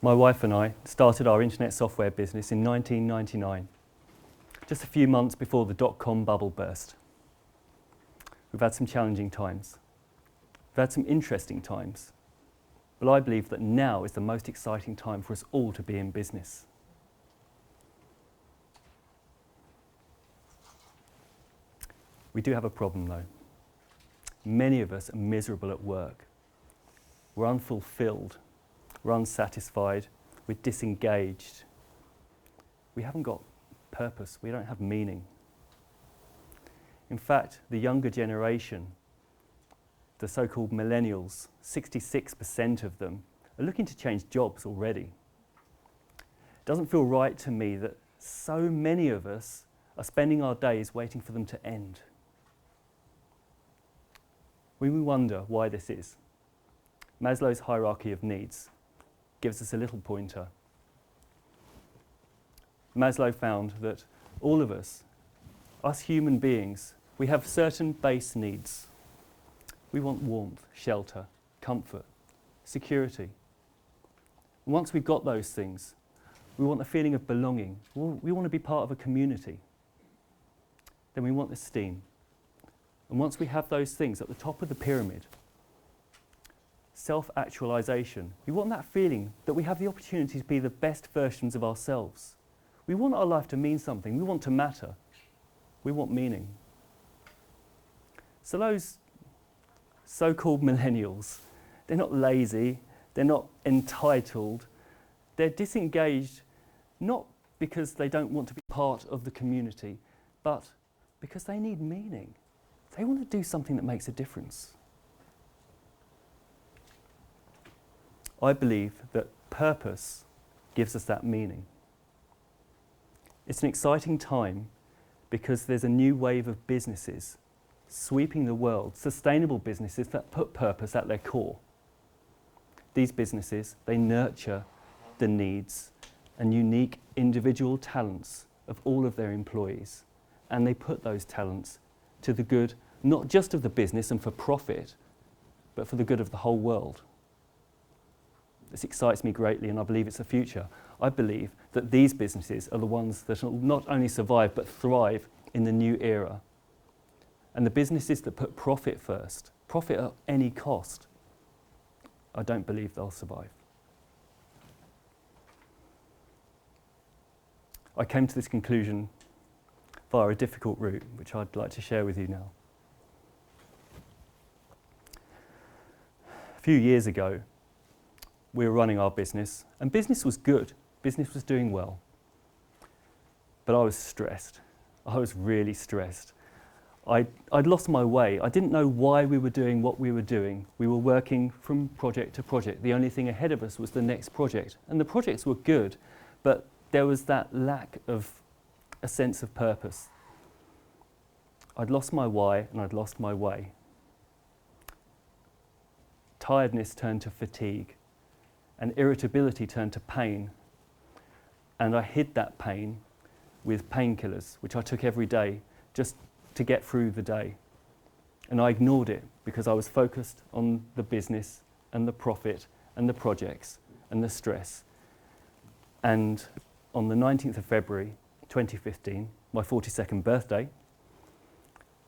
My wife and I started our internet software business in 1999, just a few months before the dot-com bubble burst. We've had some challenging times. We've had some interesting times. But I believe that now is the most exciting time for us all to be in business. We do have a problem though. Many of us are miserable at work. We're unfulfilled, we're unsatisfied, we're disengaged. We haven't got purpose, we don't have meaning. In fact, the younger generation, the so-called millennials, 66% of them are looking to change jobs already. It doesn't feel right to me that so many of us are spending our days waiting for them to end. We wonder why this is. Maslow's hierarchy of needs gives us a little pointer. Maslow found that all of us human beings, we have certain base needs. We want warmth, shelter, comfort, security. And once we've got those things, we want a feeling of belonging. We want to be part of a community. Then we want esteem. And once we have those things at the top of the pyramid, self-actualization, we want that feeling that we have the opportunity to be the best versions of ourselves. We want our life to mean something. We want to matter. We want meaning. So those so-called millennials, they're not lazy, they're not entitled, they're disengaged not because they don't want to be part of the community, but because they need meaning. They want to do something that makes a difference. I believe that purpose gives us that meaning. It's an exciting time because there's a new wave of businesses sweeping the world, sustainable businesses that put purpose at their core. These businesses, they nurture the needs and unique individual talents of all of their employees, and they put those talents to the good, not just of the business and for profit, but for the good of the whole world. This excites me greatly, and I believe it's the future. I believe that these businesses are the ones that will not only survive, but thrive in the new era. And the businesses that put profit first, profit at any cost, I don't believe they'll survive. I came to this conclusion via a difficult route, which I'd like to share with you now. A few years ago, we were running our business, and business was good. Business was doing well. But I was stressed. I was really stressed. I'd lost my way. I didn't know why we were doing what we were doing. We were working from project to project. The only thing ahead of us was the next project. And the projects were good, but there was that lack of a sense of purpose. I'd lost my why and I'd lost my way. Tiredness turned to fatigue, and irritability turned to pain. And I hid that pain with painkillers, which I took every day just to get through the day. And I ignored it because I was focused on the business and the profit and the projects and the stress. And on the 19th of February 2015, my 42nd birthday,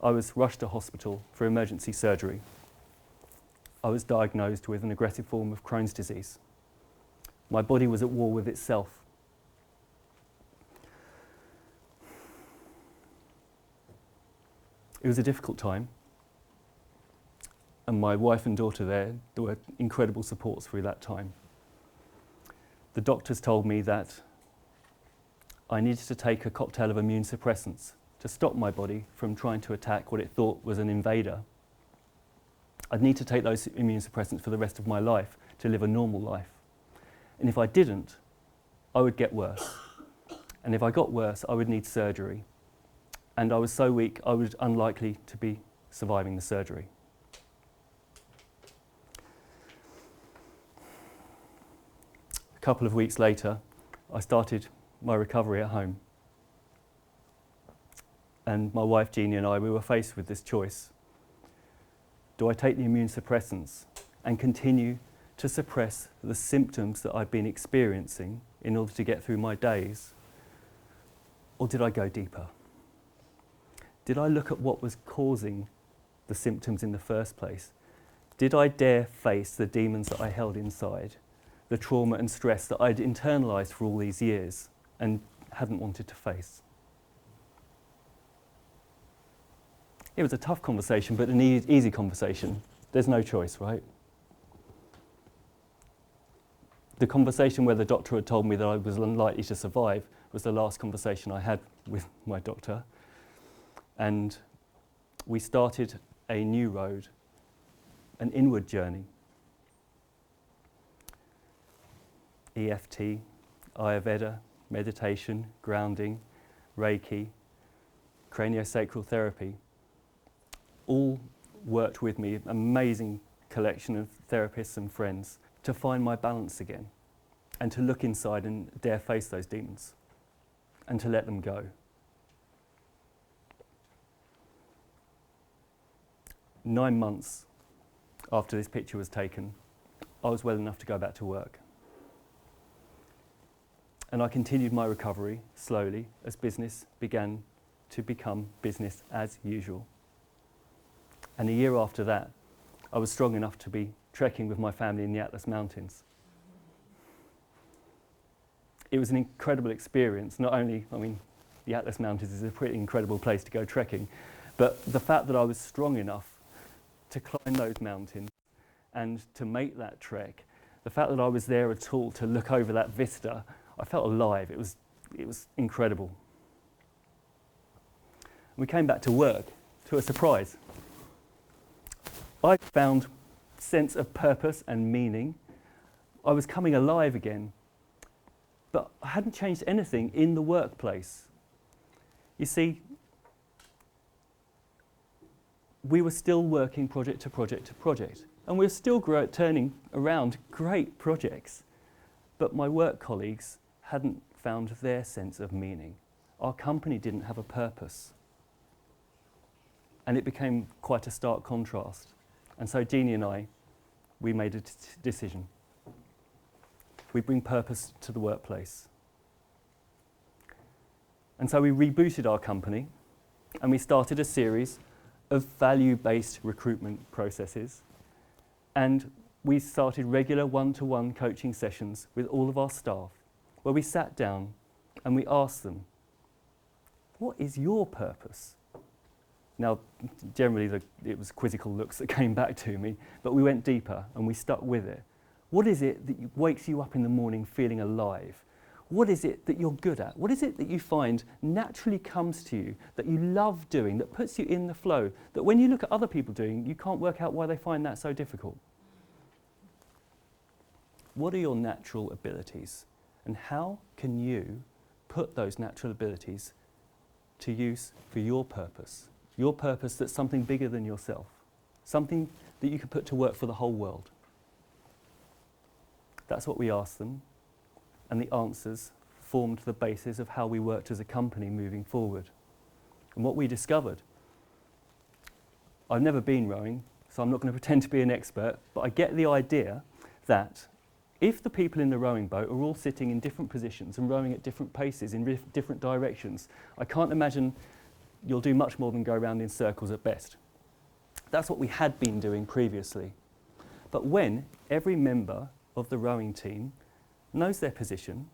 I was rushed to hospital for emergency surgery. I was diagnosed with an aggressive form of Crohn's disease. My body was at war with itself. It was a difficult time, and my wife and daughter there were incredible supports through that time. The doctors told me that I needed to take a cocktail of immune suppressants to stop my body from trying to attack what it thought was an invader. I'd need to take those immune suppressants for the rest of my life to live a normal life. And if I didn't, I would get worse. And if I got worse, I would need surgery. And I was so weak, I was unlikely to be surviving the surgery. A couple of weeks later, I started my recovery at home. And my wife, Jeannie, and I, we were faced with this choice. Do I take the immune suppressants and continue to suppress the symptoms that I'd been experiencing in order to get through my days? Or did I go deeper? Did I look at what was causing the symptoms in the first place? Did I dare face the demons that I held inside, the trauma and stress that I'd internalised for all these years and hadn't wanted to face? It was a tough conversation, but an easy conversation. There's no choice, right? The conversation where the doctor had told me that I was unlikely to survive was the last conversation I had with my doctor. And we started a new road, an inward journey. EFT, Ayurveda, meditation, grounding, Reiki, craniosacral therapy, all worked with me, amazing collection of therapists and friends, to find my balance again and to look inside and dare face those demons and to let them go. Nine months after this picture was taken, I was well enough to go back to work. And I continued my recovery slowly as business began to become business as usual. And a year after that, I was strong enough to be trekking with my family in the Atlas Mountains. It was an incredible experience. Not only, the Atlas Mountains is a pretty incredible place to go trekking, but the fact that I was strong enough to climb those mountains and to make that trek, the fact that I was there at all to look over that vista, I felt alive. It was incredible. We came back to work to a surprise. I found sense of purpose and meaning. I was coming alive again, but I hadn't changed anything in the workplace. You see, we were still working project to project to project, and we were still turning around great projects, but my work colleagues hadn't found their sense of meaning. Our company didn't have a purpose, and it became quite a stark contrast. And so Jeannie and I, we made a decision. We bring purpose to the workplace. And so we rebooted our company and we started a series of value-based recruitment processes. And we started regular one-to-one coaching sessions with all of our staff where we sat down and we asked them, what is your purpose? Now, generally it was quizzical looks that came back to me, but we went deeper and we stuck with it. What is it that wakes you up in the morning feeling alive? What is it that you're good at? What is it that you find naturally comes to you, that you love doing, that puts you in the flow, that when you look at other people doing, you can't work out why they find that so difficult? What are your natural abilities? And how can you put those natural abilities to use for your purpose? Your purpose that's something bigger than yourself, something that you can put to work for the whole world. That's what we asked them, and the answers formed the basis of how we worked as a company moving forward. And what we discovered, I've never been rowing, so I'm not going to pretend to be an expert, but I get the idea that if the people in the rowing boat are all sitting in different positions and rowing at different paces in different directions, I can't imagine you'll do much more than go around in circles at best. That's what we had been doing previously. But when every member of the rowing team knows their position,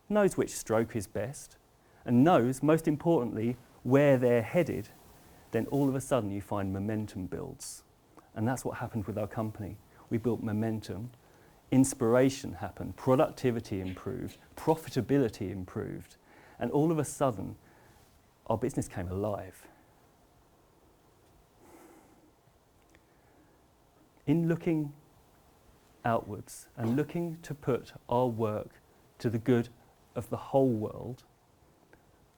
knows which stroke is best, and knows, most importantly, where they're headed, then all of a sudden you find momentum builds. And that's what happened with our company. We built momentum, inspiration happened, productivity improved, profitability improved, and all of a sudden our business came alive. In looking outwards and looking to put our work to the good of the whole world,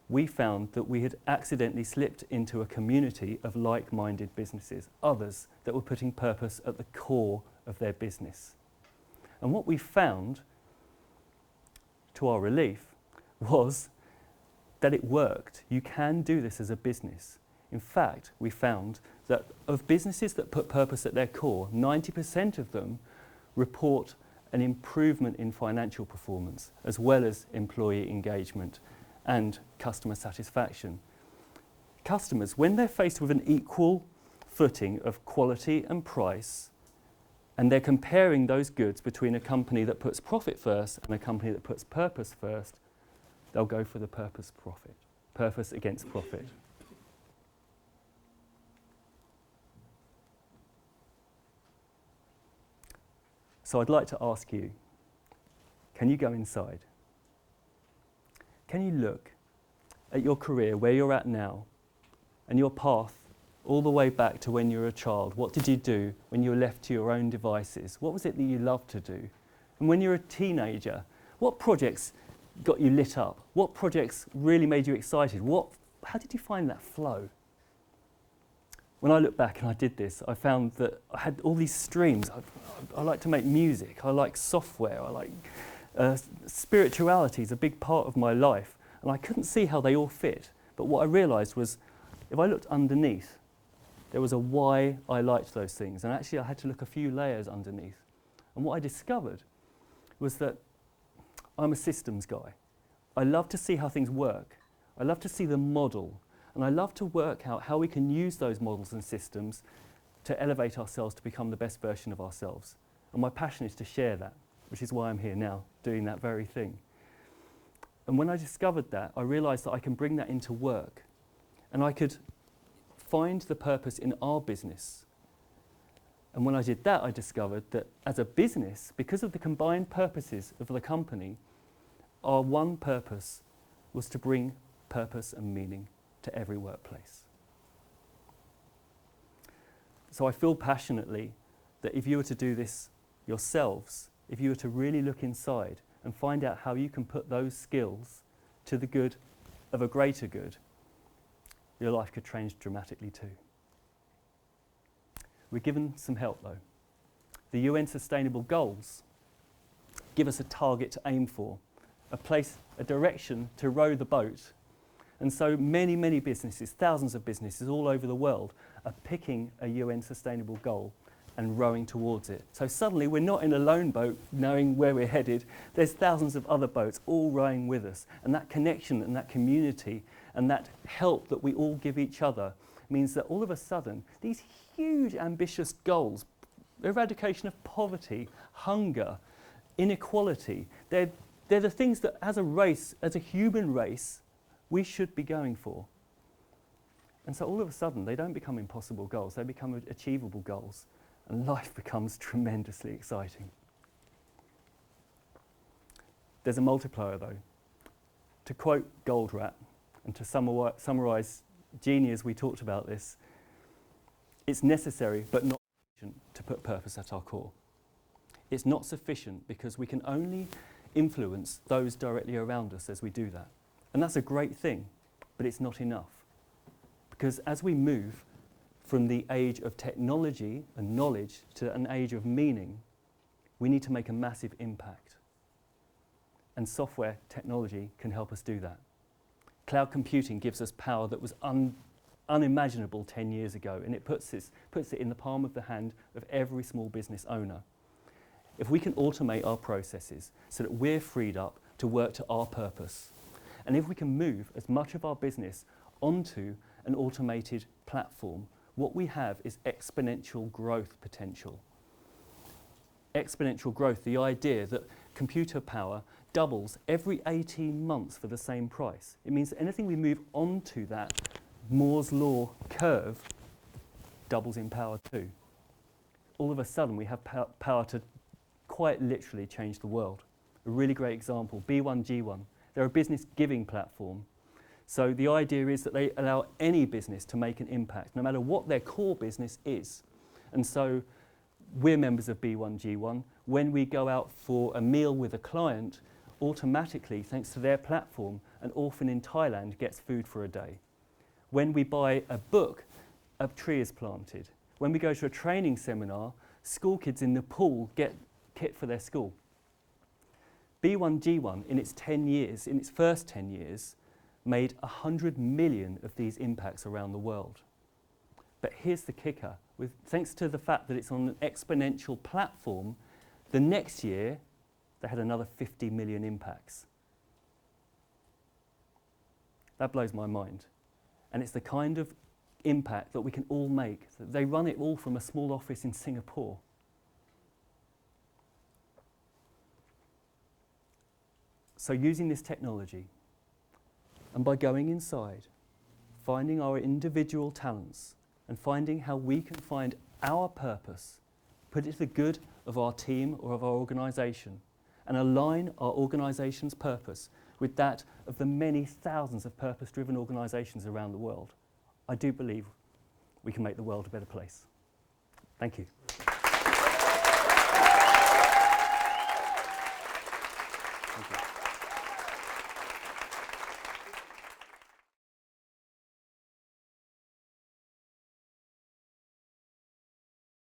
we found that we had accidentally slipped into a community of like-minded businesses, others that were putting purpose at the core of their business. And what we found, to our relief, was that it worked. You can do this as a business. In fact, we found that of businesses that put purpose at their core, 90% of them report an improvement in financial performance, as well as employee engagement and customer satisfaction. Customers, when they're faced with an equal footing of quality and price, and they're comparing those goods between a company that puts profit first and a company that puts purpose first, they'll go for the purpose against profit. So I'd like to ask you, can you go inside? Can you look at your career, where you're at now, and your path all the way back to when you were a child? What did you do when you were left to your own devices? What was it that you loved to do? And when you were a teenager, what projects got you lit up? What projects really made you excited? How did you find that flow? When I look back and I did this, I found that I had all these streams. I like to make music, I like software, I like spirituality is a big part of my life, and I couldn't see how they all fit. But what I realised was, if I looked underneath, there was a why I liked those things, and actually I had to look a few layers underneath. And what I discovered was that I'm a systems guy. I love to see how things work. I love to see the model, and I love to work out how we can use those models and systems to elevate ourselves to become the best version of ourselves. And my passion is to share that, which is why I'm here now, doing that very thing. And when I discovered that, I realised that I can bring that into work, and I could find the purpose in our business. And when I did that, I discovered that as a business, because of the combined purposes of the company, our one purpose was to bring purpose and meaning to every workplace. So I feel passionately that if you were to do this yourselves, if you were to really look inside and find out how you can put those skills to the good of a greater good, your life could change dramatically too. We're given some help though. The UN Sustainable Goals give us a target to aim for, a direction to row the boat. And so many businesses, thousands of businesses all over the world are picking a UN Sustainable Goal and rowing towards it. So suddenly we're not in a lone boat knowing where we're headed. There's thousands of other boats all rowing with us. And that connection and that community and that help that we all give each other means that all of a sudden these huge ambitious goals, eradication of poverty, hunger, inequality, they're the things that as a race, as a human race, we should be going for. And so all of a sudden they don't become impossible goals, they become achievable goals. And life becomes tremendously exciting. There's a multiplier though. To quote Goldratt, and to summarise Jeannie as we talked about this, it's necessary but not sufficient to put purpose at our core. It's not sufficient because we can only influence those directly around us as we do that. And that's a great thing, but it's not enough. Because as we move from the age of technology and knowledge to an age of meaning, we need to make a massive impact. And software technology can help us do that. Cloud computing gives us power that was unimaginable 10 years ago, and it puts it in the palm of the hand of every small business owner. If we can automate our processes so that we're freed up to work to our purpose, and if we can move as much of our business onto an automated platform, what we have is exponential growth potential. Exponential growth, the idea that computer power doubles every 18 months for the same price. It means that anything we move onto that Moore's law curve doubles in power too. All of a sudden we have power to quite literally change the world. A really great example, B1G1. They're a business giving platform. So the idea is that they allow any business to make an impact, no matter what their core business is. And so we're members of B1G1. When we go out for a meal with a client, automatically, thanks to their platform, an orphan in Thailand gets food for a day. When we buy a book, a tree is planted. When we go to a training seminar, school kids in Nepal get kit for their school. B1G1, in its 10 years, in its first 10 years, made 100 million of these impacts around the world. But here's the kicker. Thanks to the fact that it's on an exponential platform, The next year, they had another 50 million impacts. That blows my mind. And it's the kind of impact that we can all make. They run it all from a small office in Singapore. So using this technology, and by going inside, finding our individual talents, and finding how we can find our purpose, put it to the good of our team or of our organisation, and align our organisation's purpose with that of the many thousands of purpose-driven organisations around the world, I do believe we can make the world a better place. Thank you.